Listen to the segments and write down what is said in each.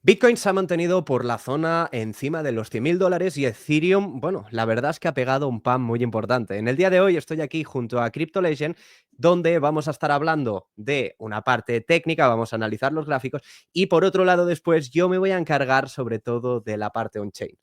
Bitcoin se ha mantenido por la zona encima de los $100.000 y Ethereum, bueno, la verdad es que ha pegado un pam muy importante. En el día de hoy estoy aquí junto a CryptoLegend, donde vamos a estar hablando de una parte técnica, vamos a analizar los gráficos y por otro lado después yo me voy a encargar sobre todo de la parte on-chain.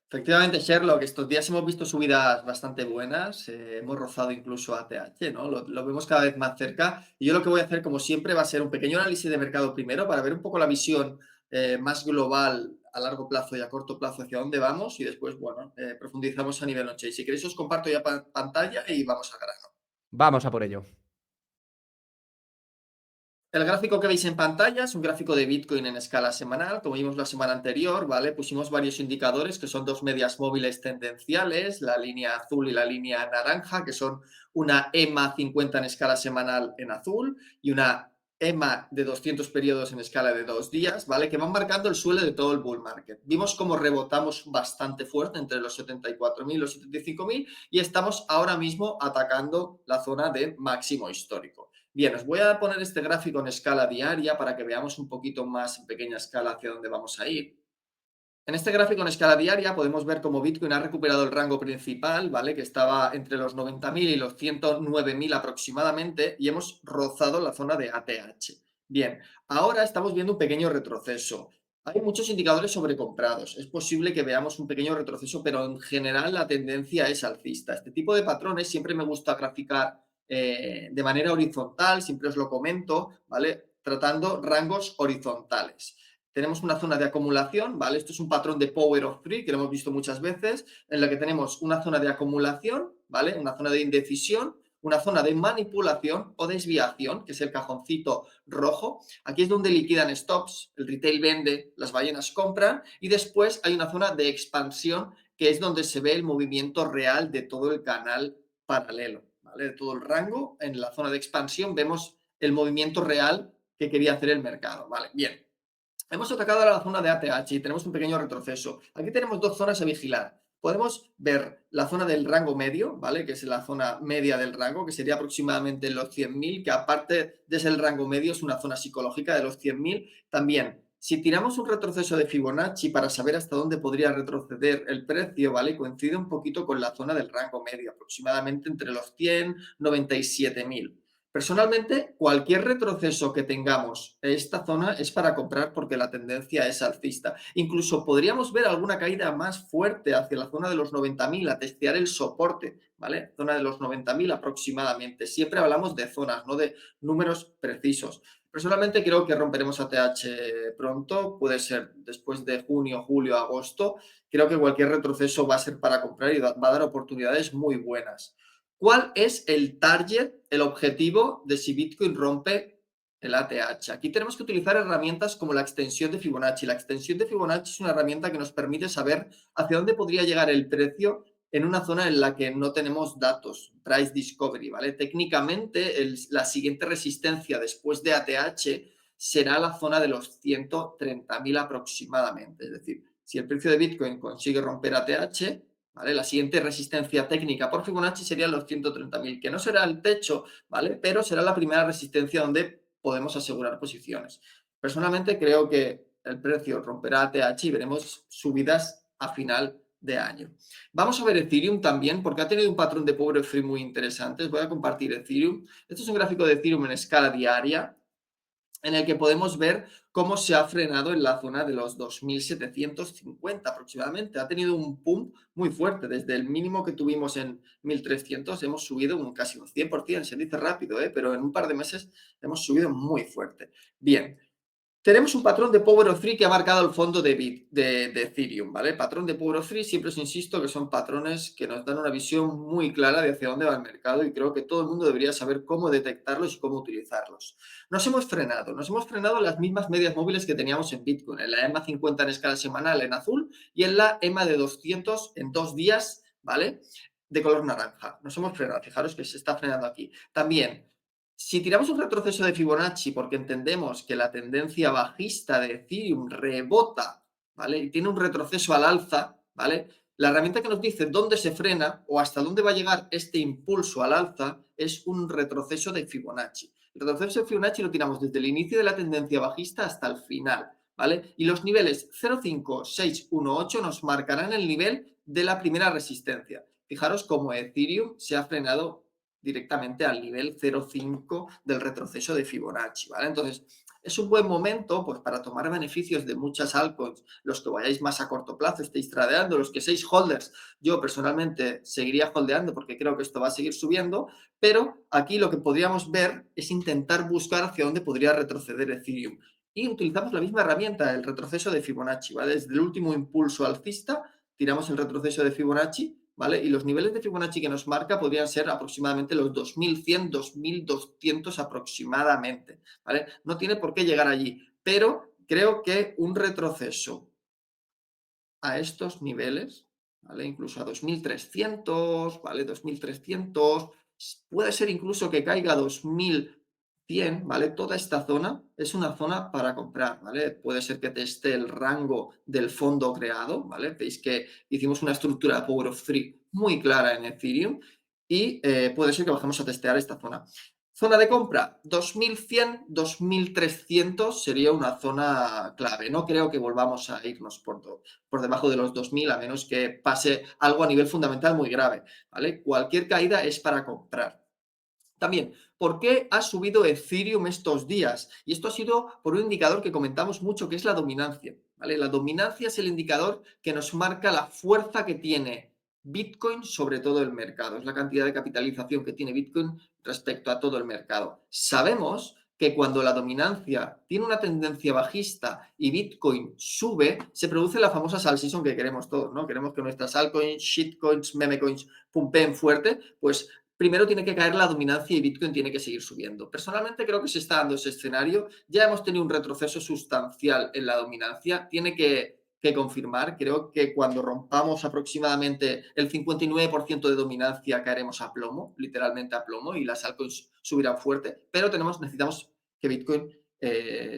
Efectivamente, Sherlock, estos días hemos visto subidas bastante buenas, hemos rozado incluso ATH, ¿no? Lo vemos cada vez más cerca y yo lo que voy a hacer, como siempre, va a ser un pequeño análisis de mercado primero para ver un poco la visión más global a largo plazo y a corto plazo hacia dónde vamos y después, bueno, profundizamos a nivel noche. Y si queréis os comparto ya pantalla y vamos al grano. Vamos a por ello. El gráfico que veis en pantalla es un gráfico de Bitcoin en escala semanal. Como vimos la semana anterior, ¿vale? Pusimos varios indicadores que son dos medias móviles tendenciales, la línea azul y la línea naranja, que son una EMA 50 en escala semanal en azul y una EMA de 200 periodos en escala de 2 días, ¿vale? Que van marcando el suelo de todo el bull market. Vimos cómo rebotamos bastante fuerte entre los 74.000 y los 75.000 y estamos ahora mismo atacando la zona de máximo histórico. Bien, os voy a poner este gráfico en escala diaria para que veamos un poquito más en pequeña escala hacia dónde vamos a ir. En este gráfico en escala diaria podemos ver cómo Bitcoin ha recuperado el rango principal, ¿vale? Que estaba entre los 90.000 y los 109.000 aproximadamente y hemos rozado la zona de ATH. Bien, ahora estamos viendo un pequeño retroceso. Hay muchos indicadores sobrecomprados. Es posible que veamos un pequeño retroceso, pero en general la tendencia es alcista. Este tipo de patrones siempre me gusta graficar de manera horizontal, siempre os lo comento, ¿vale? Tratando rangos horizontales. Tenemos una zona de acumulación, ¿vale? Esto es un patrón de Power of Three que lo hemos visto muchas veces, en la que tenemos una zona de acumulación, ¿vale? Una zona de indecisión, una zona de manipulación o desviación, que es el cajoncito rojo. Aquí es donde liquidan stops, el retail vende, las ballenas compran y después hay una zona de expansión, que es donde se ve el movimiento real de todo el canal paralelo, ¿vale? De todo el rango. En la zona de expansión vemos el movimiento real que quería hacer el mercado, ¿vale? Bien. Hemos atacado la zona de ATH y tenemos un pequeño retroceso. Aquí tenemos dos zonas a vigilar. Podemos ver la zona del rango medio, ¿vale? Que es la zona media del rango, que sería aproximadamente los 100.000, que aparte de ser el rango medio es una zona psicológica de los 100.000. También, si tiramos un retroceso de Fibonacci para saber hasta dónde podría retroceder el precio, ¿vale? Coincide un poquito con la zona del rango medio, aproximadamente entre los 100 y 97.000. Personalmente, cualquier retroceso que tengamos en esta zona es para comprar porque la tendencia es alcista. Incluso podríamos ver alguna caída más fuerte hacia la zona de los 90.000 a testear el soporte, ¿vale? Zona de los 90.000 aproximadamente. Siempre hablamos de zonas, no de números precisos. Personalmente creo que romperemos ATH pronto, puede ser después de junio, julio, agosto. Creo que cualquier retroceso va a ser para comprar y va a dar oportunidades muy buenas. ¿Cuál es el target, el objetivo de si Bitcoin rompe el ATH? Aquí tenemos que utilizar herramientas como la extensión de Fibonacci. La extensión de Fibonacci es una herramienta que nos permite saber hacia dónde podría llegar el precio en una zona en la que no tenemos datos, price discovery, ¿vale? Técnicamente, la siguiente resistencia después de ATH será la zona de los 130.000 aproximadamente. Es decir, si el precio de Bitcoin consigue romper ATH, ¿vale? La siguiente resistencia técnica por Fibonacci serían los 130.000, que no será el techo, ¿vale? Pero será la primera resistencia donde podemos asegurar posiciones. Personalmente creo que el precio romperá ATH y veremos subidas a final de año. Vamos a ver Ethereum también, porque ha tenido un patrón de power free muy interesante. Voy a compartir Ethereum. Esto es un gráfico de Ethereum en escala diaria, en el que podemos ver cómo se ha frenado en la zona de los 2.750 aproximadamente. Ha tenido un pump muy fuerte. Desde el mínimo que tuvimos en 1.300 hemos subido casi un 100%, se dice rápido, pero en un par de meses hemos subido muy fuerte. Bien, tenemos un patrón de Power of Three que ha marcado el fondo de Ethereum, ¿vale? Patrón de Power of Three, siempre os insisto que son patrones que nos dan una visión muy clara de hacia dónde va el mercado y creo que todo el mundo debería saber cómo detectarlos y cómo utilizarlos. Nos hemos frenado en las mismas medias móviles que teníamos en Bitcoin, en la EMA 50 en escala semanal en azul y en la EMA de 200 en 2 días, ¿vale? De color naranja. Nos hemos frenado, fijaros que se está frenando aquí. También, si tiramos un retroceso de Fibonacci porque entendemos que la tendencia bajista de Ethereum rebota, ¿vale? Y tiene un retroceso al alza, ¿vale? La herramienta que nos dice dónde se frena o hasta dónde va a llegar este impulso al alza es un retroceso de Fibonacci. El retroceso de Fibonacci lo tiramos desde el inicio de la tendencia bajista hasta el final, ¿vale? Y los niveles 0,5, 6, 1, 8 nos marcarán el nivel de la primera resistencia. Fijaros cómo Ethereum se ha frenado directamente al nivel 0,5 del retroceso de Fibonacci, ¿vale? Entonces, es un buen momento pues, para tomar beneficios de muchas altcoins, los que vayáis más a corto plazo, estéis tradeando, los que seáis holders. Yo personalmente seguiría holdeando porque creo que esto va a seguir subiendo, pero aquí lo que podríamos ver es intentar buscar hacia dónde podría retroceder Ethereum. Y utilizamos la misma herramienta, el retroceso de Fibonacci, ¿vale? Desde el último impulso alcista, tiramos el retroceso de Fibonacci, ¿vale? Y los niveles de Fibonacci que nos marca podrían ser aproximadamente los 2100, 2200 aproximadamente, ¿vale? No tiene por qué llegar allí, pero creo que un retroceso a estos niveles, ¿vale? Incluso a 2300, ¿vale? 2300, puede ser incluso que caiga a 2100, ¿vale? Toda esta zona es una zona para comprar, ¿vale? Puede ser que teste el rango del fondo creado, ¿vale? Veis que hicimos una estructura de Power of Three muy clara en Ethereum y puede ser que bajemos a testear esta zona. Zona de compra, 2100, 2300 sería una zona clave. No creo que volvamos a irnos por debajo de los 2000, a menos que pase algo a nivel fundamental muy grave, ¿vale? Cualquier caída es para comprar. También, ¿por qué ha subido Ethereum estos días? Y esto ha sido por un indicador que comentamos mucho, que es la dominancia, ¿vale? La dominancia es el indicador que nos marca la fuerza que tiene Bitcoin sobre todo el mercado. Es la cantidad de capitalización que tiene Bitcoin respecto a todo el mercado. Sabemos que cuando la dominancia tiene una tendencia bajista y Bitcoin sube, se produce la famosa sell season que queremos todos, ¿no? Queremos que nuestras altcoins, shitcoins, memecoins pumpeen fuerte, pues primero tiene que caer la dominancia y Bitcoin tiene que seguir subiendo. Personalmente creo que se está dando ese escenario. Ya hemos tenido un retroceso sustancial en la dominancia. Tiene que confirmar. Creo que cuando rompamos aproximadamente el 59% de dominancia caeremos a plomo, literalmente a plomo, y las altcoins subirán fuerte, pero necesitamos que Bitcoin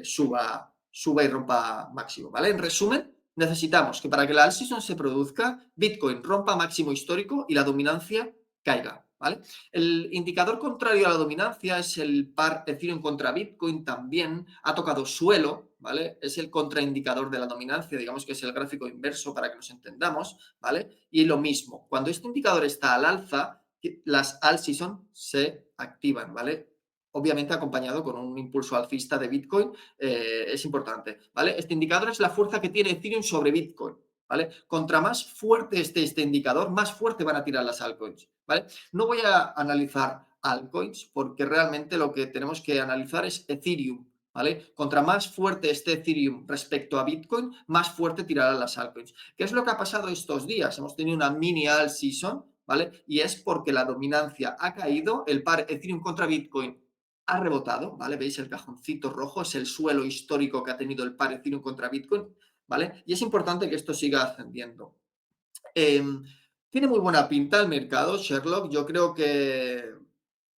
suba y rompa máximo, ¿vale? En resumen, necesitamos que para que la alt season se produzca, Bitcoin rompa máximo histórico y la dominancia caiga, ¿vale? El indicador contrario a la dominancia es el par Ethereum contra Bitcoin, también ha tocado suelo, ¿vale? Es el contraindicador de la dominancia, digamos que es el gráfico inverso para que nos entendamos, ¿vale? Y lo mismo, cuando este indicador está al alza, las alt season se activan, ¿vale? Obviamente acompañado con un impulso alcista de Bitcoin, es importante, ¿vale? Este indicador es la fuerza que tiene Ethereum sobre Bitcoin, ¿vale? Contra más fuerte esté este indicador, más fuerte van a tirar las altcoins, ¿vale? No voy a analizar altcoins porque realmente lo que tenemos que analizar es Ethereum, ¿vale? Contra más fuerte esté Ethereum respecto a Bitcoin, más fuerte tirarán las altcoins. ¿Qué es lo que ha pasado estos días? Hemos tenido una mini alt season, ¿vale? Y es porque la dominancia ha caído, el par Ethereum contra Bitcoin ha rebotado, ¿vale? ¿Veis el cajoncito rojo? Es el suelo histórico que ha tenido el par Ethereum contra Bitcoin, ¿vale? Y es importante que esto siga ascendiendo. Tiene muy buena pinta el mercado, Sherlock. Yo creo que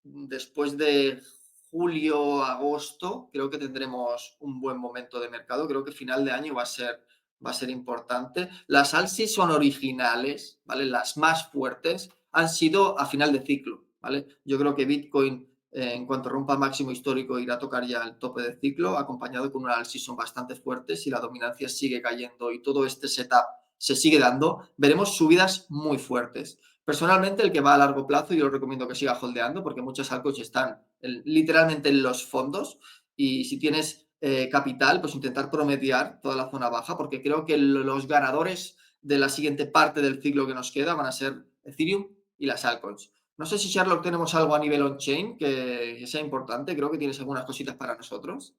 después de julio, agosto, creo que tendremos un buen momento de mercado. Creo que final de año va a ser importante. Las alsis son originales, ¿vale? Las más fuertes han sido a final de ciclo, ¿vale? Yo creo que Bitcoin, en cuanto rompa máximo histórico, irá a tocar ya el tope de ciclo, acompañado con una alsis son bastante fuertes. Si la dominancia sigue cayendo y todo este setup se sigue dando, veremos subidas muy fuertes. Personalmente, el que va a largo plazo, yo lo recomiendo que siga holdeando porque muchas altcoins están literalmente en los fondos y si tienes capital, pues intentar promediar toda la zona baja porque creo que los ganadores de la siguiente parte del ciclo que nos queda van a ser Ethereum y las altcoins. No sé si, Sherlock, tenemos algo a nivel on-chain que sea importante. Creo que tienes algunas cositas para nosotros.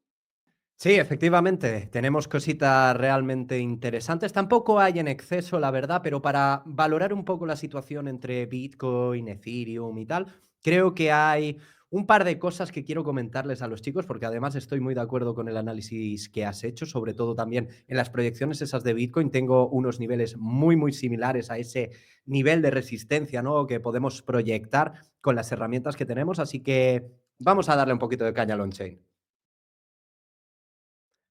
Sí, efectivamente, tenemos cositas realmente interesantes. Tampoco hay en exceso, la verdad, pero para valorar un poco la situación entre Bitcoin, Ethereum y tal, creo que hay un par de cosas que quiero comentarles a los chicos, porque además estoy muy de acuerdo con el análisis que has hecho, sobre todo también en las proyecciones esas de Bitcoin. Tengo unos niveles muy, muy similares a ese nivel de resistencia, ¿no?, que podemos proyectar con las herramientas que tenemos, así que vamos a darle un poquito de caña al on-chain.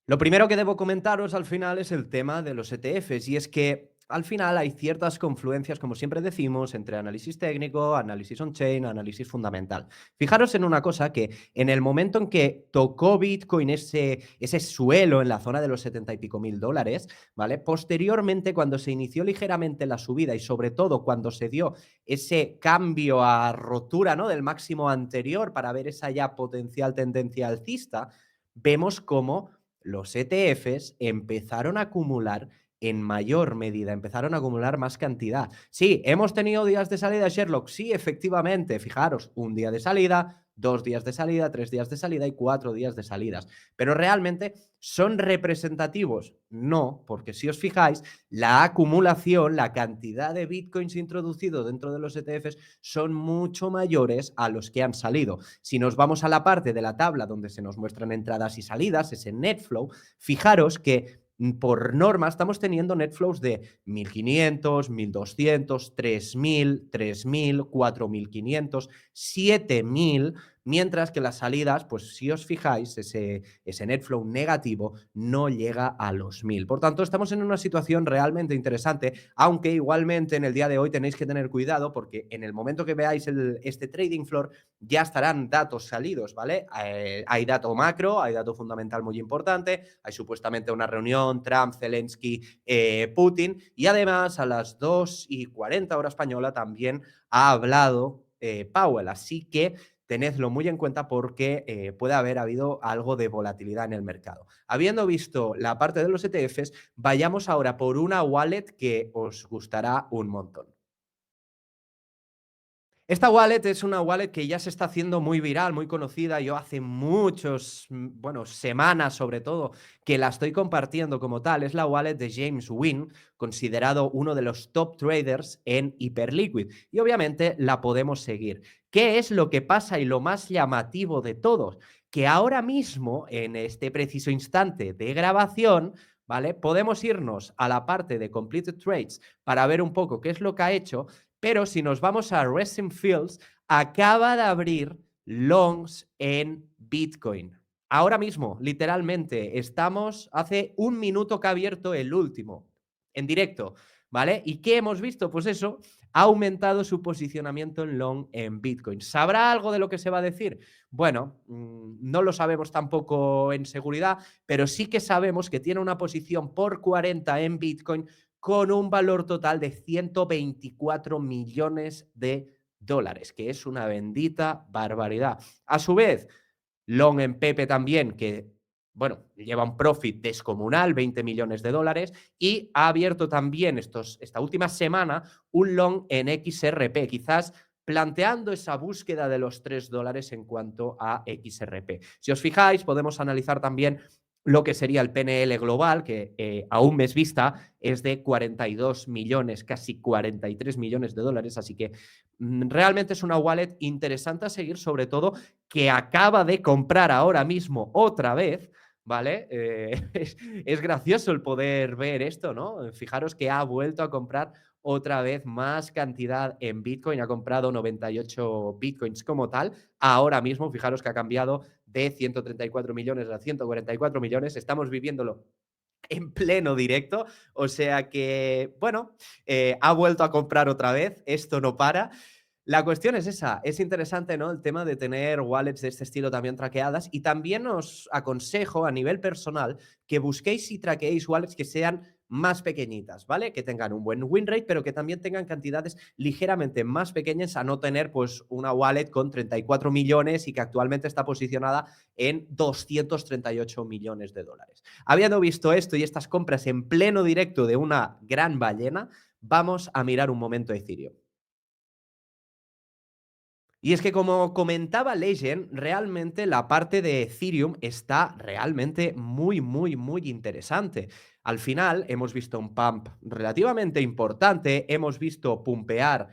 Lo primero que debo comentaros al final es el tema de los ETFs, y es que al final hay ciertas confluencias, como siempre decimos, entre análisis técnico, análisis on-chain, análisis fundamental. Fijaros en una cosa, que en el momento en que tocó Bitcoin ese suelo en la zona de los 70 y pico mil dólares, ¿vale? Posteriormente, cuando se inició ligeramente la subida y sobre todo cuando se dio ese cambio a rotura, ¿no?, del máximo anterior para ver esa ya potencial tendencia alcista, vemos cómo los ETFs empezaron a acumular en mayor medida, empezaron a acumular más cantidad. Sí, hemos tenido días de salida, Sherlock. Sí, efectivamente. Fijaros, un día de salida, 2 días de salida, 3 días de salida y 4 días de salidas. Pero realmente, ¿son representativos? No, porque si os fijáis, la acumulación, la cantidad de bitcoins introducido dentro de los ETFs son mucho mayores a los que han salido. Si nos vamos a la parte de la tabla donde se nos muestran entradas y salidas, ese net flow, fijaros que por norma estamos teniendo net flows de 1.500, 1.200, 3.000, 3.000, 4.500, 7.000, mientras que las salidas, pues si os fijáis, ese net flow negativo no llega a los 1.000. Por tanto, estamos en una situación realmente interesante, aunque igualmente en el día de hoy tenéis que tener cuidado porque en el momento que veáis este trading floor ya estarán datos salidos, ¿vale? Hay dato macro, hay dato fundamental muy importante, hay supuestamente una reunión Trump, Zelensky, Putin, y además a las 2:40 hora española también ha hablado Powell, así que tenedlo muy en cuenta porque puede haber habido algo de volatilidad en el mercado. Habiendo visto la parte de los ETFs, vayamos ahora por una wallet que os gustará un montón. Esta wallet es una wallet que ya se está haciendo muy viral, muy conocida. Yo hace muchos, bueno, semanas sobre todo, que la estoy compartiendo como tal. Es la wallet de James Wynn, considerado uno de los top traders en Hyperliquid. Y obviamente la podemos seguir. ¿Qué es lo que pasa y lo más llamativo de todos? Que ahora mismo, en este preciso instante de grabación, ¿vale? Podemos irnos a la parte de Completed Trades para ver un poco qué es lo que ha hecho, pero si nos vamos a Recent Fields, acaba de abrir longs en Bitcoin. Ahora mismo, literalmente, estamos hace un minuto que ha abierto el último, en directo, ¿vale? ¿Y qué hemos visto? Pues eso, ha aumentado su posicionamiento en long en Bitcoin. ¿Sabrá algo de lo que se va a decir? Bueno, no lo sabemos tampoco en seguridad, pero sí que sabemos que tiene una posición por 40 en Bitcoin con un valor total de 124 millones de dólares, que es una bendita barbaridad. A su vez, long en Pepe también, que, bueno, lleva un profit descomunal, 20 millones de dólares, y ha abierto también esta última semana un long en XRP, quizás planteando esa búsqueda de los $3 en cuanto a XRP. Si os fijáis, podemos analizar también lo que sería el PNL global, que a un mes vista es de 42 millones, casi 43 millones de dólares, así que realmente es una wallet interesante a seguir, sobre todo que acaba de comprar ahora mismo otra vez, ¿vale? Es gracioso el poder ver esto, ¿no? Fijaros que ha vuelto a comprar otra vez más cantidad en Bitcoin, ha comprado 98 Bitcoins como tal. Ahora mismo, fijaros que ha cambiado de 134 millones a 144 millones. Estamos viviéndolo en pleno directo, o sea que, bueno, ha vuelto a comprar otra vez, esto no para. La cuestión es esa, es interesante, ¿no? El tema de tener wallets de este estilo también traqueadas, y también os aconsejo a nivel personal que busquéis y traqueéis wallets que sean más pequeñitas, ¿vale? Que tengan un buen win rate, pero que también tengan cantidades ligeramente más pequeñas, a no tener pues una wallet con 34 millones y que actualmente está posicionada en 238 millones de dólares. Habiendo visto esto y estas compras en pleno directo de una gran ballena, vamos a mirar un momento Ethereum. Y es que, como comentaba Legend, realmente la parte de Ethereum está realmente muy, muy, muy interesante. Al final hemos visto un pump relativamente importante, hemos visto pumpear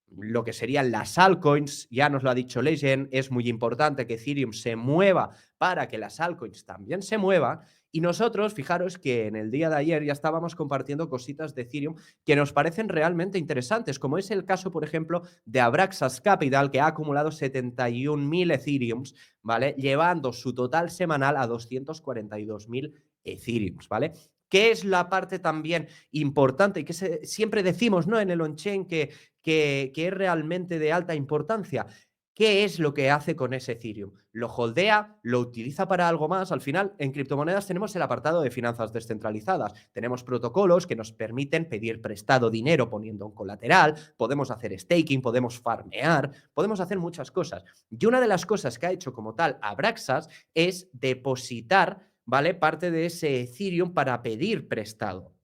lo que serían las altcoins, ya nos lo ha dicho Legend, es muy importante que Ethereum se mueva para que las altcoins también se muevan. Y nosotros, fijaros que en el día de ayer ya estábamos compartiendo cositas de Ethereum que nos parecen realmente interesantes, como es el caso, por ejemplo, de Abraxas Capital, que ha acumulado 71.000 Ethereums, ¿vale? Llevando su total semanal a 242.000 Ethereums, ¿vale? ¿Qué es la parte también importante y que siempre decimos, ¿no?, en el on-chain que es realmente de alta importancia? ¿Qué es lo que hace con ese Ethereum? ¿Lo holdea? ¿Lo utiliza para algo más? Al final, en criptomonedas tenemos el apartado de finanzas descentralizadas. Tenemos protocolos que nos permiten pedir prestado dinero poniendo un colateral, podemos hacer staking, podemos farmear, podemos hacer muchas cosas. Y una de las cosas que ha hecho como tal Abraxas es depositar, ¿vale?, parte de ese Ethereum para pedir prestado.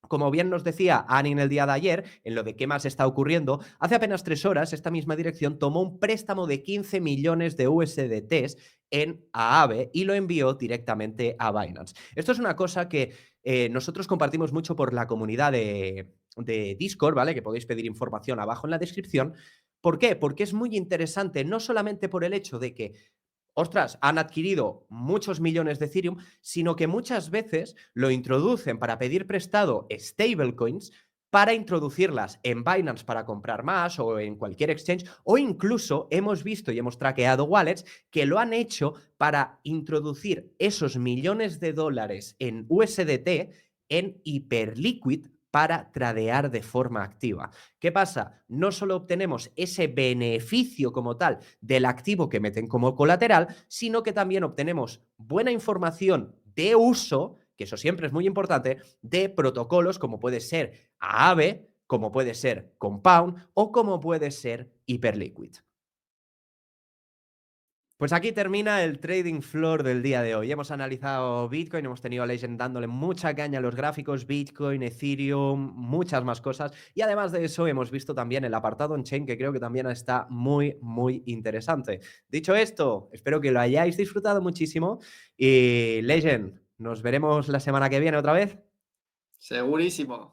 Como bien nos decía Ani en el día de ayer, en lo de qué más está ocurriendo, hace apenas 3 horas esta misma dirección tomó un préstamo de 15 millones de USDTs en Aave y lo envió directamente a Binance. Esto es una cosa que nosotros compartimos mucho por la comunidad de Discord, ¿vale? Que podéis pedir información abajo en la descripción. ¿Por qué? Porque es muy interesante, no solamente por el hecho de que ostras, han adquirido muchos millones de Ethereum, sino que muchas veces lo introducen para pedir prestado stablecoins para introducirlas en Binance para comprar más o en cualquier exchange, o incluso hemos visto y hemos traqueado wallets que lo han hecho para introducir esos millones de dólares en USDT en Hyperliquid para tradear de forma activa. ¿Qué pasa? No solo obtenemos ese beneficio como tal del activo que meten como colateral, sino que también obtenemos buena información de uso, que eso siempre es muy importante, de protocolos como puede ser Aave, como puede ser Compound o como puede ser Hyperliquid. Pues aquí termina el trading floor del día de hoy. Hemos analizado Bitcoin, hemos tenido a Legend dándole mucha caña a los gráficos, Bitcoin, Ethereum, muchas más cosas. Y además de eso, hemos visto también el apartado on-chain, que creo que también está muy, muy interesante. Dicho esto, espero que lo hayáis disfrutado muchísimo. Y Legend, nos veremos la semana que viene otra vez. Segurísimo.